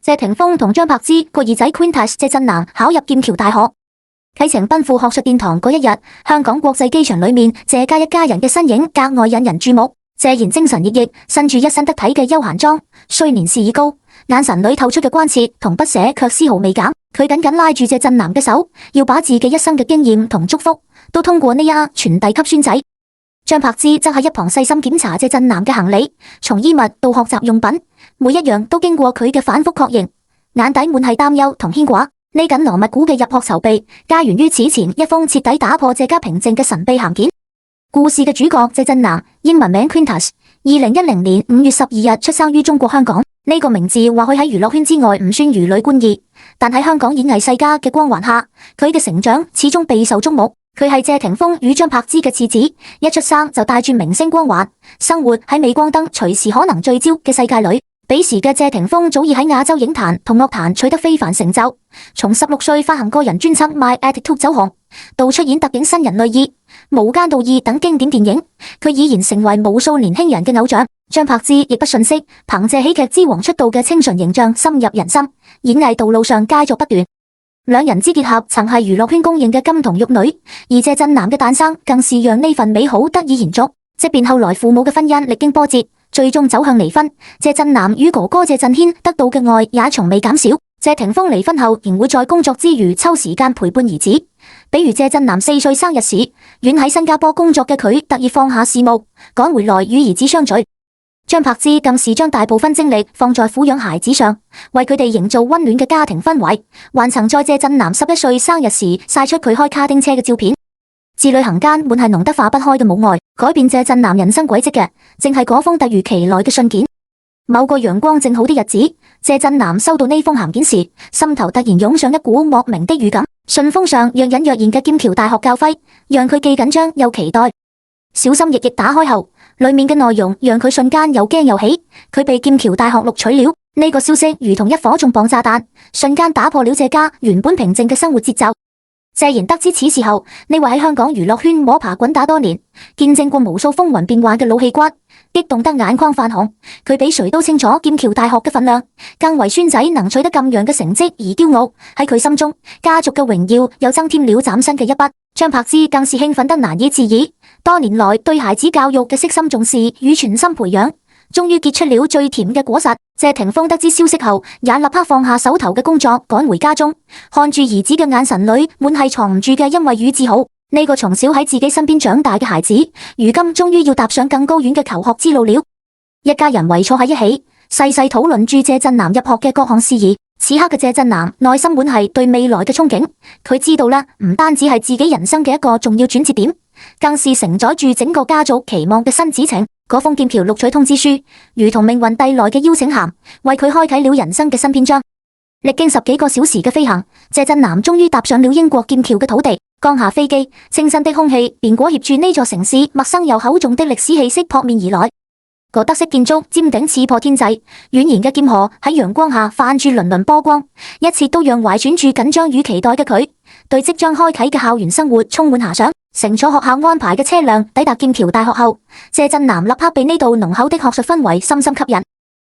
謝霆鋒同張柏芝個兒仔 Quintus 謝震南考入劍橋大學，啟程奔赴學術殿堂嗰一日，香港國際機場裏面謝家一家人嘅身影格外引人注目。謝賢精神奕奕，身住一身得體嘅休閒裝，雖年事已高，眼神裏透出嘅關切同不捨卻絲毫未減。佢緊緊拉住謝震南嘅手，要把自己一生嘅經驗同祝福都通過呢一刻傳遞給孫仔。張柏芝則喺一旁細心檢查謝震南嘅行李，從衣物到學習用品，每一樣都經過佢嘅反覆確認，眼底滿係擔憂同牽掛。呢緊鑼密鼓嘅入學籌備，皆源於此前一封徹底打破謝家平靜嘅神秘函件。故事嘅主角謝震南，英文名 Quintus， 2010年5月12日出生於中國香港。呢個名字或許喺娛樂圈之外唔算如雷貫耳，但喺香港演藝世家嘅光環下，佢嘅成長始終備受矚目。佢係謝霆鋒與張柏芝嘅次子，一出生就帶住明星光環，生活喺鎂光燈隨時可能聚焦嘅世界裏。彼時嘅謝霆鋒早已喺亞洲影壇同樂壇取得非凡成就，從16歲發行個人專輯《My Attitude》走紅，到出演特映新人類2、無間道2等經典電影，佢已然成為無數年輕人嘅偶像。張柏芝亦不遜色，憑借喜劇之王出道嘅清純形象深入人心，演藝道路上佳作不斷。兩人之結合曾係娛樂圈公認嘅金童玉女，而謝震南嘅誕生更是讓呢份美好得以延續。即便後來父母嘅婚姻歷經波折，最終走向離婚，謝震南與哥哥謝震軒得到嘅愛也從未減少。謝霆鋒離婚後仍會在工作之餘抽時間陪伴兒子，比如謝震南4歲生日時，遠喺新加坡工作嘅佢特意放下事務，趕回來與兒子相聚。張柏芝更是將大部分精力放在撫養孩子上，為佢哋營造溫暖嘅家庭氛圍，還曾在謝震南11歲生日時曬出佢開卡丁車嘅照片。自旅行間滿係濃得化不開嘅母愛，改變謝震南人生軌跡嘅，正係嗰封突如其來嘅信件。某個陽光正好的日子，謝震南收到呢封函件時，心頭突然湧上一股莫名的預感。信封上若隱若現嘅劍橋大學校徽，讓佢既緊張又期待。小心翼翼打開後，裏面嘅內容讓佢瞬間又驚又喜。佢被劍橋大學錄取了，呢個消息如同一顆重磅炸彈，瞬間打破了謝家原本平靜嘅生活節奏。謝賢得知此事後，呢位喺香港娛樂圈摸爬滾打多年，見證過無數風雲變幻嘅老戲骨，激動得眼眶泛紅。佢比誰都清楚劍橋大學嘅份量，更為孫仔能取得咁樣嘅成績而驕傲。喺佢心中，家族嘅榮耀又增添了嶄新嘅一筆。張柏芝更是興奮得難以自已，多年來對孩子教育嘅悉心重視與全心培養，終於結出了最甜嘅果實。謝霆鋒得知消息後，也立刻放下手頭嘅工作，趕回家中，看住兒子嘅眼神裏滿係藏唔住嘅欣慰與自豪。呢個從小喺自己身邊長大嘅孩子，如今終於要踏上更高遠嘅求學之路了。一家人圍坐喺一起，細細討論住謝震南入學嘅各項事宜。此刻嘅謝震南內心滿係對未來嘅憧憬，佢知道啦，唔單止係自己人生嘅一個重要轉折點，更是承載住整個家族期望嘅新子程。嗰封劍橋錄取通知書，如同命運遞來嘅邀請函，為佢開啟了人生嘅新篇章。歷經10幾個小時嘅飛行，謝震南終於踏上了英國劍橋嘅土地。剛下飛機，清新的空氣便裹挾住呢座城市陌生又厚重的歷史氣息撲面而來。個德式建築尖頂刺破天際，蜿蜒嘅劍河喺陽光下泛住粼粼波光，一切都讓懷揣住緊張與期待嘅佢，對即將開啟嘅校園生活充滿遐想。乘坐學校安排嘅車輛抵達劍橋大學後，謝震南立刻被呢度濃厚的學術氛圍深深吸引。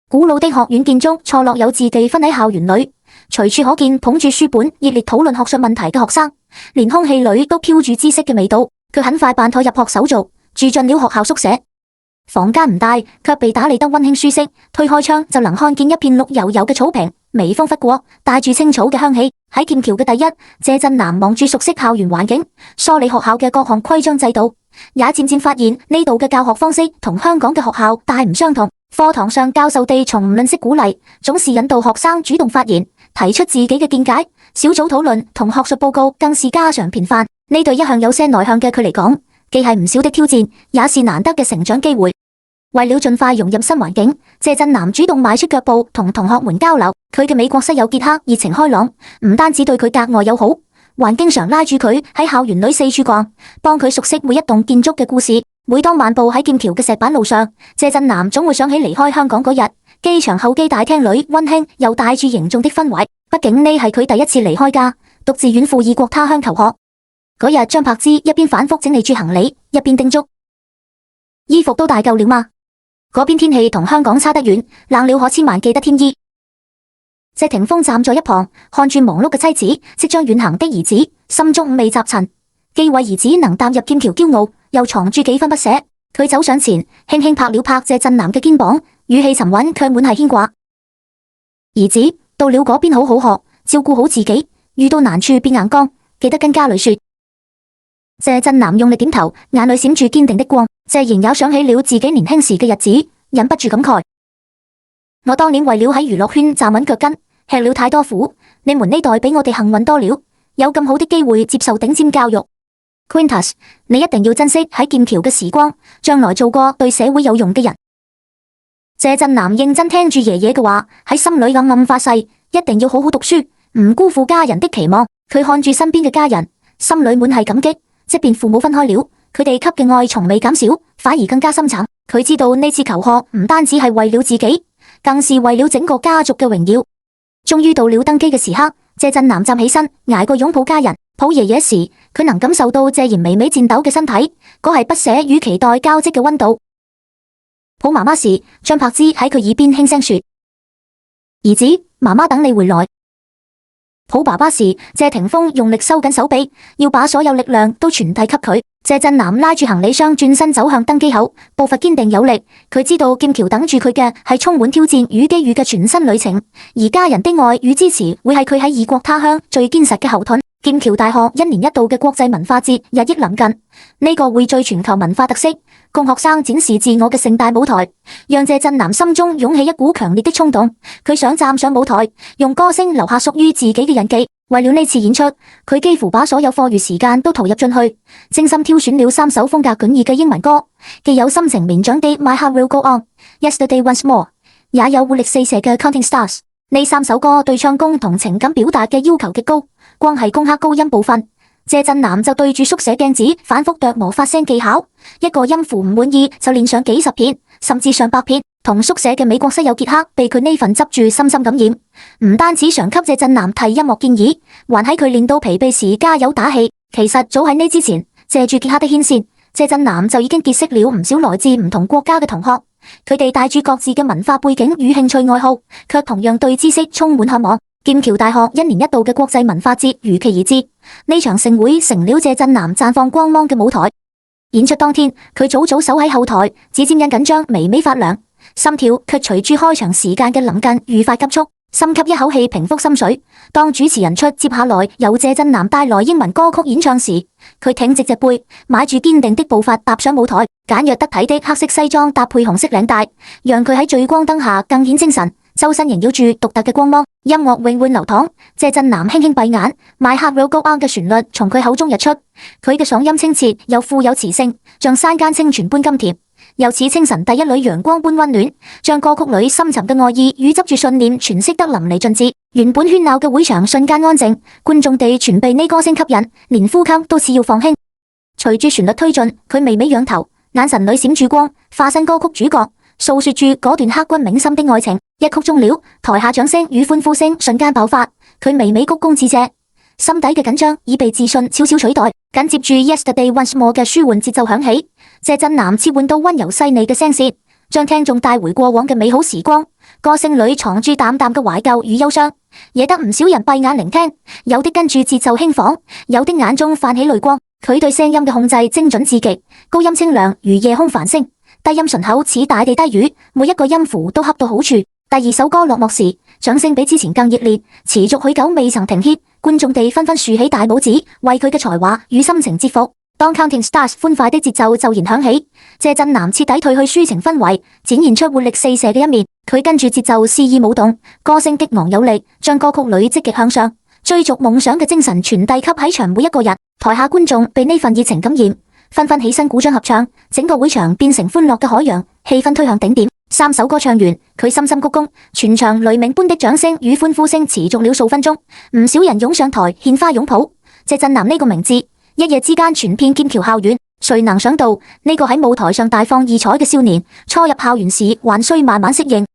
古老的學院建築錯落有致地分喺校園裏，隨處可見捧住書本熱烈討論學術問題嘅學生，連空氣裏都飄住知識嘅味道。佢很快辦妥入學手續，住進了學校宿舍。房間唔大，卻被打理得溫馨舒適。推開窗就能看見一片綠油油嘅草坪，微風拂過，帶住青草嘅香氣。喺劍橋嘅第一，謝震南望住熟悉校園環境，梳理學校嘅各項規章制度，也漸漸發現呢度嘅教學方式同香港嘅學校大唔相同。課堂上教授地從唔吝嗇鼓勵，總是引導學生主動發言，提出自己嘅見解。小組討論同學術報告更是家常便飯。呢對一向有些內向嘅佢嚟講，既係唔少的挑戰，也是難得嘅成長機會。為了盡快融入新環境，謝震南主動邁出腳步同同學們交流。佢嘅美國室友傑克熱情開朗，唔單止對佢格外友好，還經常拉住佢喺校園裏四處逛，幫佢熟悉每一棟建築嘅故事。每當漫步喺劍橋嘅石板路上，謝震南總會想起離開香港嗰日，機場候機大廳裏溫馨又帶住凝重的氛圍。畢竟呢係佢第一次離開家，獨自遠赴異國他鄉求學。嗰日張柏芝一邊反覆整理住行李，一邊叮囑：衣服都帶夠了嗎？嗰邊天氣同香港差得遠，冷了可千萬記得添衣。謝霆鋒站在一旁，看住忙碌嘅妻子，即將遠行的兒子，心中五味雜陳，既為兒子能踏入劍橋驕傲，又藏住幾分不捨。佢走上前，輕輕拍了拍謝震南嘅肩膀，語氣沉穩卻滿係牽掛。兒子，到了嗰邊好好學，照顧好自己，遇到難處變硬剛，記得跟家裏說。謝震南用力點頭，眼裏閃住堅定的光。謝賢也想起了自己年輕時嘅日子，忍不住感慨：我當年為了喺娛樂圈站穩腳跟，吃了太多苦。你們呢代比我哋幸運多了，有咁好的機會接受頂尖教育。Quintus， 你一定要珍惜喺劍橋嘅時光，將來做個對社會有用嘅人。謝震南認真聽住爺爺嘅話，喺心裏暗暗發誓，一定要好好讀書，唔辜負家人的期望。佢看住身邊嘅家人，心裏滿係感激。即便父母分開了，佢哋給嘅愛從未減少，反而更加深沉。佢知道呢次求學唔單止係為了自己，更是為了整個家族嘅榮耀。終於到了登基嘅時刻，謝震南站起身，挨個擁抱家人。抱爺爺時，佢能感受到謝賢微微顫抖嘅身體，嗰係不捨與期待交織嘅溫度。抱媽媽時，張柏芝喺佢耳邊輕聲說：兒子，媽媽等你回來。抱爸爸時，謝霆鋒用力收緊手臂，要把所有力量都傳遞給佢。謝震南拉住行李箱，轉身走向登機口，步伐堅定有力。佢知道劍橋等住佢嘅係充滿挑戰與機遇嘅全新旅程，而家人的愛與支持會係佢喺異國他鄉最堅實嘅後盾。劍橋大學一年一度嘅國際文化節日益臨近，呢個匯聚全球文化特色，供學生展示自我嘅盛大舞台，讓謝震南心中湧起一股強烈的衝動。佢想站上舞台，用歌聲留下屬於自己嘅印記。為了呢次演出，佢幾乎把所有課餘時間都投入進去，精心挑選了3首風格迥異嘅英文歌，既有心情綿長的 My Heart Will Go On、Yesterday Once More， 也有活力四射嘅 Counting Stars。呢3首歌對唱功同情感表達嘅要求極高，光係攻克高音部分，謝震南就對住縮寫鏡子反覆琢磨發聲技巧，一個音符唔滿意就練上幾十遍，甚至上百遍。同宿舍嘅美國室友傑克被佢呢份執著深深感染，唔單止常給謝震南提音樂建議，還喺佢練到疲憊時加油打氣。其實早喺呢之前，借住傑克的牽線，謝震南就已經結識了唔少來自唔同國家嘅同學，佢哋帶住各自嘅文化背景與興趣愛好，卻同樣對知識充滿渴望。劍橋大學一年一度嘅國際文化節如期而至，呢場盛會成了謝震南綻放光芒嘅舞台。演出當天，佢早早守喺後台，指尖因緊張微微發涼，心跳卻隨住開場時間嘅臨近愉快急速，深吸一口氣平復心水。當主持人出接下來由謝震南帶來英文歌曲演唱時，佢挺直隻背，邁住堅定的步伐踏上舞台。簡約得體的黑色西裝搭配紅色領帶，讓佢喺聚光燈下更顯精神，周身縈繞住獨特嘅光芒。音樂永遠流淌，謝震南輕輕閉眼， My Heart Will Go On 嘅旋律從佢口中溢出，佢嘅嗓音清澈又富有磁性，像山間清泉般甘甜，又似清晨第一縷陽光般溫暖，將歌曲裏深沉嘅愛意與執住信念詮釋得淋漓盡致。原本喧鬧嘅會場瞬間安靜，觀眾地全被呢歌聲吸引，連呼吸都似要放輕。隨住旋律推進，佢微微仰頭，眼神裏閃住光，化身歌曲主角，訴說住嗰段刻骨銘心的愛情。一曲終了，台下掌聲與歡呼聲瞬間爆發，佢微微鞠躬致謝，心底嘅緊張已被自信悄悄取代。緊接住 Yesterday Once More 嘅舒緩節奏響起，謝震南切換到溫柔細膩嘅聲線，將聽眾帶回過往嘅美好時光。歌聲裏藏住淡淡嘅懷舊與憂傷，惹得唔少人閉眼聆聽，有的跟住節奏輕晃，有的眼中泛起淚光。佢對聲音嘅控制精準至極，高音清亮如夜空繁星，低音順口似大地低語，每一個音符都恰到好處。第2首歌落幕時，掌聲比之前更熱烈，持續許久未曾停歇，觀眾地紛紛豎起大拇指，為佢嘅才華與心情折服。當 Counting Stars 歡快的節奏驟然響起，謝震南徹底褪去抒情氛圍，展現出活力四射嘅一面。佢跟住節奏肆意舞動，歌聲激昂有力，將歌曲裏積極向上、追逐夢想嘅精神傳遞給喺場每一個人。台下觀眾被呢份熱情感染，紛紛起身鼓掌合唱，整個會場變成歡樂嘅海洋，氣氛推向頂點。3首歌唱完，佢深深鞠躬，全場雷鳴般的掌聲與歡呼聲持續了數分鐘，唔少人湧上台獻花擁抱。謝震南呢個名字一夜之間傳遍劍橋校園，誰能想到呢個喺舞台上大放異彩嘅少年，初入校園時還需慢慢適應。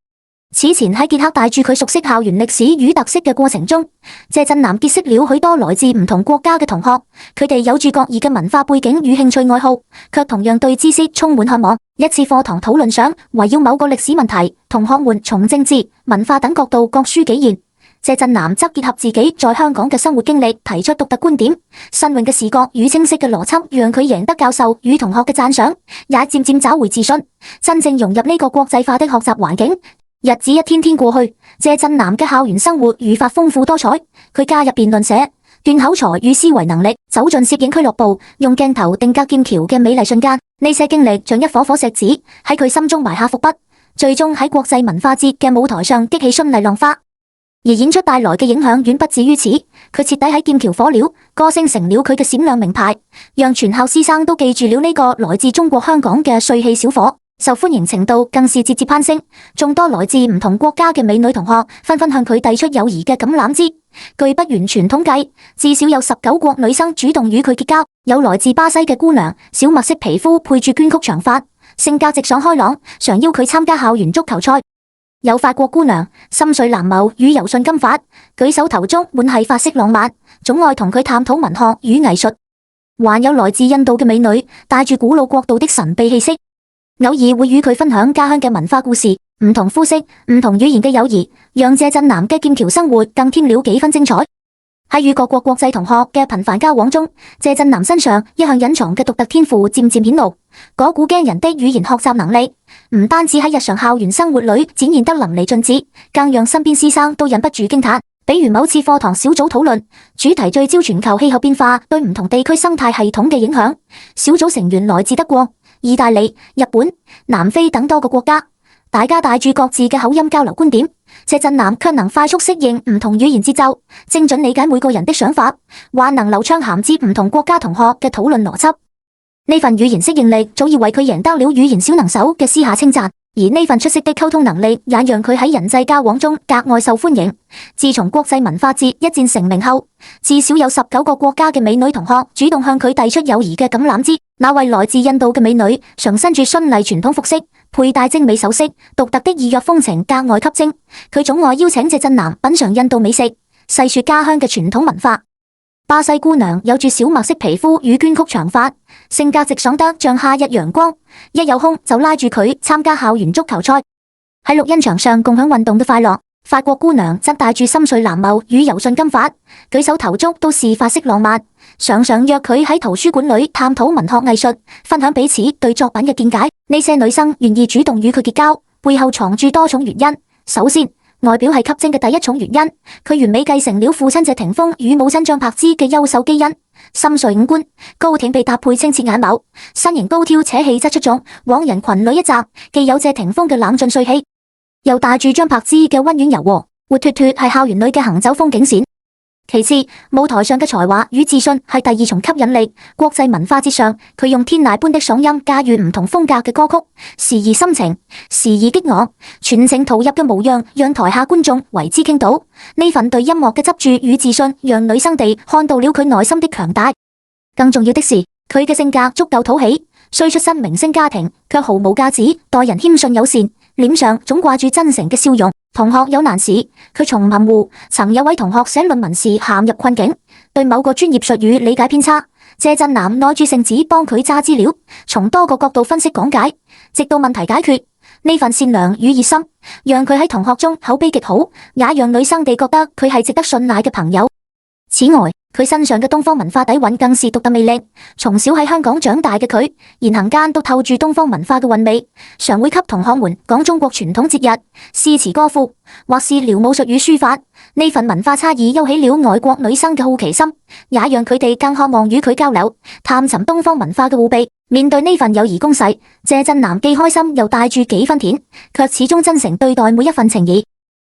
此前喺傑克帶住佢熟悉校園歷史與特色嘅過程中，謝震南結識了許多來自唔同國家嘅同學，佢哋有住各異嘅文化背景與興趣愛好，卻同樣對知識充滿渴望。一次課堂討論上圍繞某個歷史問題，同學們從政治、文化等角度各抒己見。謝振南則結合自己在香港嘅生活經歷，提出獨特觀點。新穎嘅視覺與清晰嘅邏輯，讓佢贏得教授與同學嘅讚賞，也漸漸找回自信，真正融入呢個國際化的學習環境。日子一天天過去，謝振南嘅校園生活愈發豐富多彩。佢加入辯論社，鍛口才與思維能力，走進攝影俱樂部，用鏡頭定格劍橋嘅美麗瞬間。呢些經歷像一顆顆石子，喺佢心中埋下伏筆，最終喺國際文化節嘅舞台上激起絢麗浪花。而演出帶來嘅影響遠不止於此，佢徹底喺劍橋火了，歌聲成了佢嘅閃亮名牌，讓全校師生都記住了呢個來自中國香港嘅帥氣小伙，受歡迎程度更是節節攀升。眾多來自唔同國家嘅美女同學紛紛向佢遞出友誼嘅橄欖枝，據不完全統計，至少有19國女生主動與佢結交。有來自巴西嘅姑娘，小麥色皮膚配住捲曲長髮，性格直爽開朗，常邀佢參加校園足球賽。有法國姑娘，深邃藍眸與柔順金髮，舉手投足滿係法式浪漫，總愛同佢探討文學與藝術。還有來自印度嘅美女，帶住古老國度的神秘氣息，偶爾會與佢分享家鄉嘅文化故事。唔同膚色、唔同語言嘅友誼，讓謝振南嘅劍橋生活更添了幾分精彩。喺與各國國際同學嘅頻繁交往中，謝振南身上一向隱藏嘅獨特天賦漸漸顯露。嗰股驚人的語言學習能力，唔單止喺日常校園生活裏展現得淋漓盡致，更讓身邊師生都忍不住驚嘆。比如某次課堂小組討論，主題聚焦全球氣候變化對唔同地區生態系統嘅影響。小組成員來自德國、意大利、日本、南非等多個國家，大家帶住各自嘅口音交流觀點，謝振南卻能快速適應唔同語言節奏，精準理解每個人的想法，還能流暢銜接唔同國家同學嘅討論邏輯。呢份語言適應力早已為佢贏得了語言小能手嘅私下稱讚，而呢份出色的溝通能力也讓佢喺人際交往中格外受歡迎。自從國際文化節一戰成名後，至少有19個國家嘅美女同學主動向佢遞出友誼嘅橄欖枝。那位來自印度嘅美女，常身住絢麗傳統服飾，佩戴精美首飾，獨特的異域風情格外吸睛。佢總愛邀請謝振南品嘗印度美食，細說家鄉嘅傳統文化。巴西姑娘有住小麥色皮膚與捲曲長髮，性格直爽得像夏日陽光，一有空就拉住佢參加校園足球賽，喺綠茵場上共享運動嘅快樂。法國姑娘則帶住深邃藍眸與柔順金髮，舉手投足都是法式浪漫，常常約佢喺圖書館裏探討文學藝術，分享彼此對作品嘅見解。呢些女生願意主動與佢結交，背後藏住多重原因。首先，外表係吸睛嘅第一重原因，佢完美繼承了父親謝霆鋒與母親張柏芝嘅優秀基因，深邃五官，高挺被搭配清澈眼眸，身形高挑且氣質出眾，往人群裏一擲，既有謝霆鋒嘅冷峻帥氣，又帶住張柏芝嘅溫婉柔和，活脫脫係校園裏嘅行走風景線。其次，舞台上嘅才華與自信係第二重吸引力。國際文化節上，佢用天籟般的嗓音駕馭唔同風格嘅歌曲，時而深情，時而激昂，全情投入嘅模樣，讓台下觀眾為之傾倒。呢份對音樂嘅執着與自信，讓女生哋看到了佢內心的強大。更重要的是，佢嘅性格足夠討喜，雖出身明星家庭，卻毫無架子，待人謙遜友善，臉上總掛住真誠嘅笑容。同學有難時，佢從含糊。曾有位同學寫論文時陷入困境，對某個專業術語理解偏差，謝振南耐住性子幫佢查資料，從多個角度分析講解，直到問題解決。呢份善良與熱心，讓佢喺同學中口碑極好，也讓女生哋覺得佢係值得信賴嘅朋友。此外，佢身上嘅東方文化底蘊更是獨特魅力。從小喺香港長大嘅佢，言行間都透住東方文化嘅韻味，常會給同學們講中國傳統節日、詩詞歌賦，或是聊武術與書法。呢份文化差異勾起了外國女生嘅好奇心，也讓佢哋更渴望與佢交流，探尋東方文化嘅奧秘。面對呢份友誼攻勢，謝振南既開心又帶住幾分甜，卻始終真誠對待每一份情誼。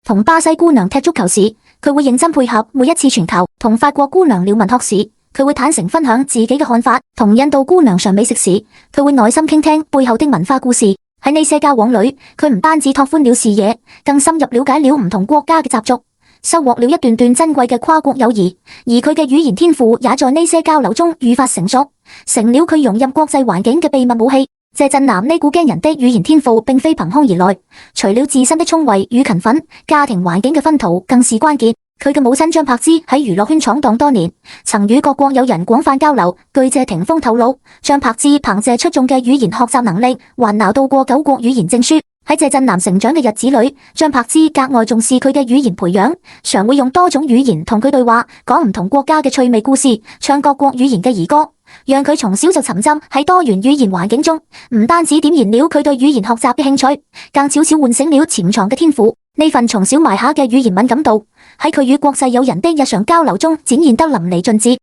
同巴西姑娘踢足球時，佢會認真配合每一次傳球；同法國姑娘聊文學時，佢會坦誠分享自己嘅看法；同印度姑娘嘗美食時，佢會耐心傾聽背後的文化故事。喺呢些交往裏，佢唔單止拓寬了視野，更深入了解了唔同國家嘅習俗，收穫了一段段珍貴嘅跨國友誼。而佢嘅語言天賦也在呢些交流中愈發成熟，成了佢融入國際環境嘅秘密武器。謝振南呢股驚人的語言天賦並非憑空而來，除了自身的聰慧與勤奮，家庭環境嘅熏陶更是關鍵。佢嘅母親張柏芝喺娛樂圈闖蕩多年，曾與各國友人廣泛交流。據謝霆鋒透露，張柏芝憑借出眾嘅語言學習能力，還拿到過9國語言證書。喺謝振南成長嘅日子裏，張柏芝格外重視佢嘅語言培養，常會用多種語言同佢對話，講唔同國家嘅趣味故事，唱各國語言嘅兒歌，讓佢從小就沉浸喺多元語言環境中，唔單止點燃了佢對語言學習嘅興趣，更悄悄喚醒了潛藏嘅天賦。呢份從小埋下嘅語言敏感度，喺佢與國際友人的日常交流中展現得淋漓盡致。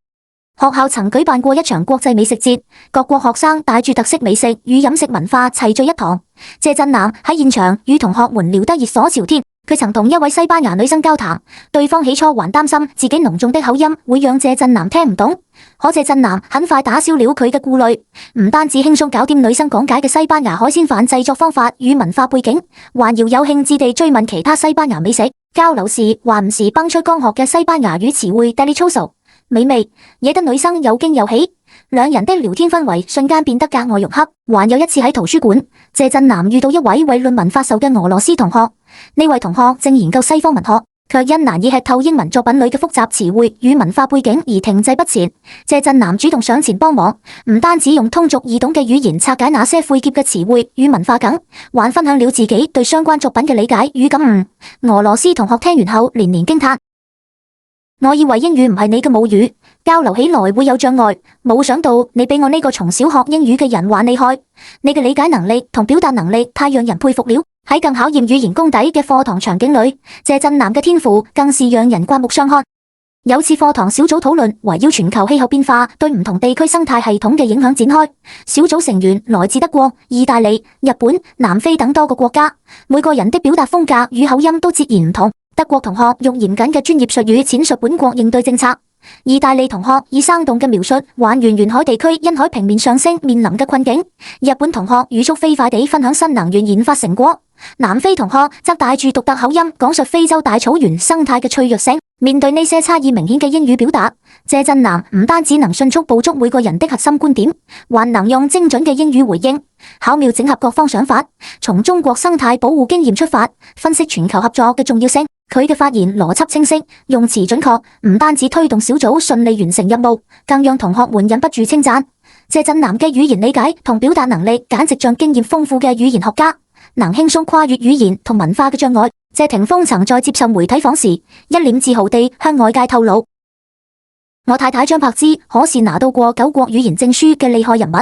學校曾舉辦過一場國際美食節，各國學生帶住特色美食與飲食文化齊聚一堂。謝振南喺現場與同學們聊得熱火朝天，佢曾同一位西班牙女生交談，對方起初還擔心自己濃重的口音會讓謝振南聽唔懂，可謝振南很快打消了佢嘅顧慮，唔單止輕鬆搞掂女生講解嘅西班牙海鮮飯製作方法與文化背景，還饒有興致地追問其他西班牙美食，交流時還唔時蹦出剛學嘅西班牙語詞彙 delicioso 美味，惹得女生又驚又喜，兩人的聊天氛圍瞬間變得格外融洽。還有一次喺圖書館，謝振南遇到一位為論文發售嘅俄羅斯同學，呢位同學正研究西方文學，卻因難以吃透英文作品裏嘅複雜詞彙與文化背景而停滯不前。謝振南主動上前幫忙，唔單止用通俗易懂嘅語言拆解那些晦澀嘅詞彙與文化梗，還分享了自己對相關作品嘅理解與感悟。俄羅斯同學聽完後連連驚嘆：我以為英語唔係你嘅母語，交流起來會有障礙，冇想到你比我呢個從小學英語嘅人還厲害。你嘅理解能力同表達能力太讓人佩服了。喺更考驗語言功底嘅課堂場景裏，謝振南嘅天賦更是讓人刮目相看。有次課堂小組討論圍繞全球氣候變化對唔同地區生態系統嘅影響展開，小組成員來自德國、意大利、日本、南非等多個國家，每個人的表達風格與口音都截然唔同。德國同學用嚴謹嘅專業術語闡述本國應對政策，意大利同學以生動嘅描述還原沿海地區因海平面上升面臨嘅困境，日本同學語速飛快地分享新能源研發成果，南非同學則帶住獨特口音講述非洲大草原生態嘅脆弱性。面對呢些差異明顯嘅英語表達，謝振南唔單止能迅速捕捉每個人的核心觀點，還能用精準嘅英語回應，巧妙整合各方想法，從中國生態保護經驗出發，分析全球合作嘅重要性。佢嘅發言邏輯清晰，用詞準確，唔單止推動小組順利完成任務，更讓同學們忍不住稱讚。謝振南嘅語言理解同表達能力簡直像經驗豐富嘅語言學家，能輕鬆跨越語言同文化嘅障礙。謝霆鋒曾在接受媒體訪時，一臉自豪地向外界透露：我太太張柏芝可是拿到過9國語言證書嘅厲害人物。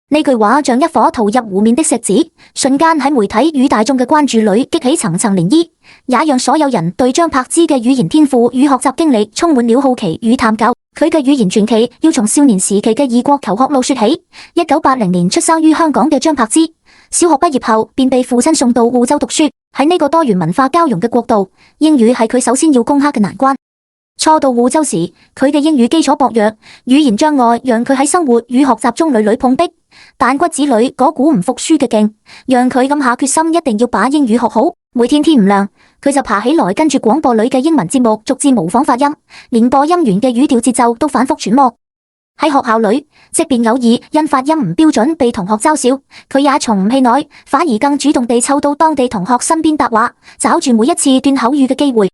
呢句話像一顆投入湖面的石子，瞬間喺媒體與大眾嘅關注裏激起層層漣漪，也讓所有人對張柏芝嘅語言天賦與學習經歷充滿了好奇與探究。佢嘅語言傳奇要從少年時期嘅異國求學路說起。1980年出生於香港嘅張柏芝，小學畢業後便被父親送到澳洲讀書。喺呢個多元文化交融嘅國度，英語係佢首先要攻克嘅難關。初到澳洲時，佢嘅英語基礎薄弱，語言障礙讓佢喺生活與學習中屢屢碰壁，但骨子裏嗰股唔服輸嘅勁，讓佢暗下決心一定要把英語學好。每天天唔亮，佢就爬起來跟住廣播裏嘅英文節目逐漸模仿發音，連播音員嘅語調節奏都反覆揣摩。喺學校裏，即便偶爾因發音唔標準被同學嘲笑，佢也從唔氣餒，反而更主動地湊到當地同學身邊答話，找住每一次鍛口語嘅機會。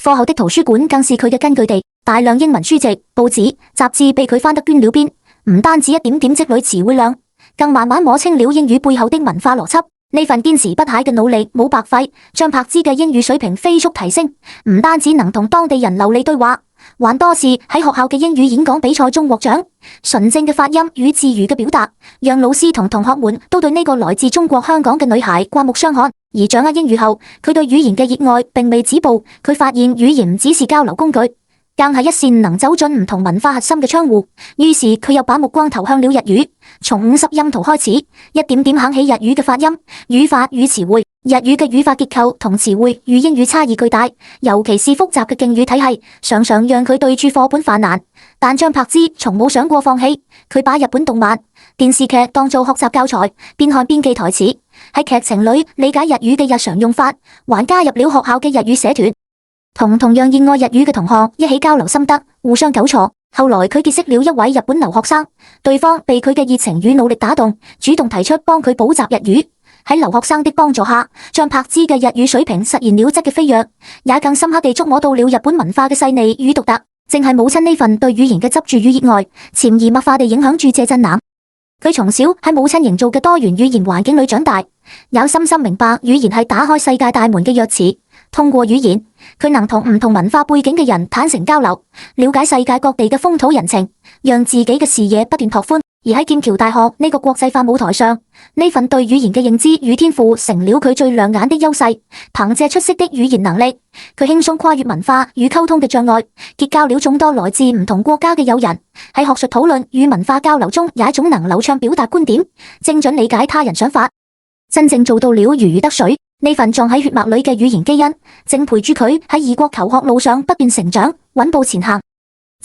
課後的圖書館更是佢嘅根據地，大量英文書籍、報紙、雜誌被佢翻得捐了邊，唔單止一點點積累詞彙量，更慢慢摸清了英語背後的文化邏輯。呢份堅持不懈嘅努力冇白費，張柏芝嘅英語水平飛速提升，唔單止能同當地人流利對話，還多次喺學校嘅英語演講比賽中獲獎。純正嘅發音與自如嘅表達，讓老師同同學們都對呢個來自中國香港嘅女孩刮目相看。而掌握英語後，佢對語言嘅熱愛並未止步。佢發現語言唔只是交流工具，更係一扇能走進唔同文化核心嘅窗戶。於是佢又把目光投向了日語，從50音圖開始，一點點啃起日語嘅發音、語法與詞彙。日語嘅語法結構同詞彙與英語差異巨大，尤其是複雜嘅敬語體系，常常讓佢對住課本犯難。但張柏芝從冇想過放棄，佢把日本動漫、電視劇當做學習教材，邊看邊記台詞，喺劇情裏理解日語嘅日常用法，還加入了學校嘅日語社團，同樣熱愛日語嘅同學一起交流心得，互相糾錯。後來佢結識了一位日本留學生，對方被佢嘅熱情與努力打動，主動提出幫佢補習日語。喺留學生的幫助下，張柏芝嘅日語水平實現了質嘅飛躍，也更深刻地觸摸到了日本文化嘅細膩與獨特。正係母親呢份對語言嘅執着與熱愛，潛移默化地影響住謝震南。佢從小喺母親營造嘅多元語言環境裏長大，也深深明白語言係打開世界大門嘅鑰匙。通過語言，佢能同唔同文化背景嘅人坦誠交流，了解世界各地嘅風土人情，讓自己嘅視野不斷拓寬。而喺劍橋大學呢個國際化舞台上，呢份對語言嘅認知與天賦成了佢最亮眼的優勢。憑借出色的語言能力，佢輕鬆跨越文化與溝通嘅障礙，結交了眾多來自唔同國家嘅友人。喺學術討論與文化交流中，也總能流暢表達觀點，精準理解他人想法，真正做到了如魚得水。呢份撞喺血脈裏嘅語言基因，正陪住佢喺異國求學路上不斷成長，穩步前行。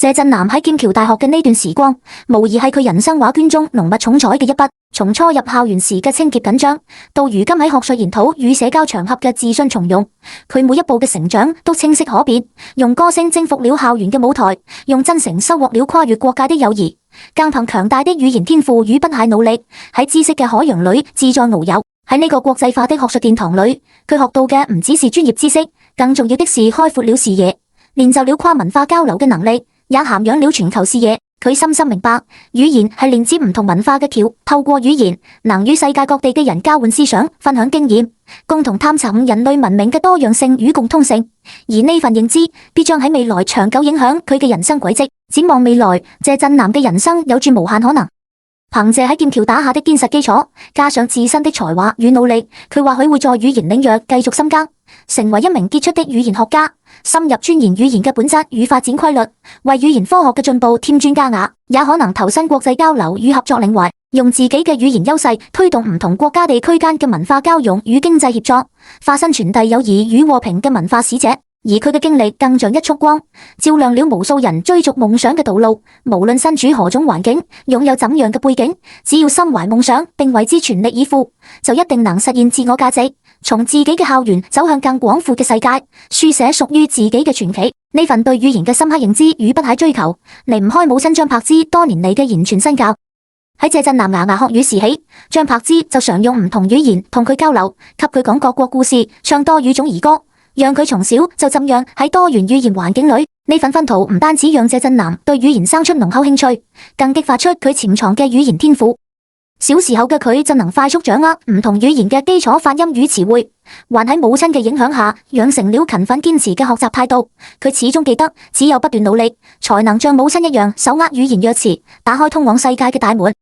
謝震南喺劍橋大學嘅呢段時光，無疑係佢人生畫卷中濃密重彩嘅一筆。從初入校園時嘅清潔緊張，到如今喺學術研討與社交場合嘅自信從容，佢每一步嘅成長都清晰可辨。用歌聲征服了校園嘅舞台，用真誠收穫了跨越國界的友誼，更憑強大的語言天賦與不懈努力，喺知識嘅海洋裏自在遨遊。喺呢個國際化的學術殿堂裏，佢學到嘅唔只是專業知識，更重要的是開闊了視野，練就了跨文化交流嘅能力，也涵養了全球視野。佢深深明白，語言係連接唔同文化嘅橋，透過語言能與世界各地嘅人交換思想、分享經驗，共同探尋人類文明嘅多樣性與共通性。而呢份認知必將喺未來長久影響佢嘅人生軌跡。展望未來，謝震南嘅人生有住無限可能。憑借喺劍橋打下的堅實基礎，加上自身的才華與努力，佢或許會在語言領域繼續深耕，成為一名傑出的語言學家，深入鑽研語言嘅本質與發展規律，為語言科學嘅進步添磚加瓦。也可能投身國際交流與合作領域，用自己嘅語言優勢推動唔同國家地區間嘅文化交融與經濟協作，化身傳遞友誼與和平嘅文化使者。而佢嘅經歷更像一束光，照亮了無數人追逐夢想嘅道路。無論身處何種環境，擁有怎樣嘅背景，只要心懷夢想並為之全力以赴，就一定能實現自我價值，從自己嘅校園走向更廣闊嘅世界，書寫屬於自己嘅傳奇。呢份對語言嘅深刻認知與不懈追求，離唔開母親張柏芝多年嚟嘅言傳身教。喺謝震南牙牙學語時起，張柏芝就常用唔同語言同佢交流，給佢講各國故事，唱多語種兒歌，讓佢從小就浸潤喺多元語言環境裏。呢份熏陶唔單止讓謝震南對語言生出濃厚興趣，更激發出佢潛藏嘅語言天賦。小時候嘅佢就能快速掌握唔同語言嘅基礎發音與詞彙，還喺母親嘅影響下養成了勤奮堅持嘅學習態度。佢始終記得，只有不斷努力，才能像母親一樣手握語言鑰匙，打開通往世界嘅大門。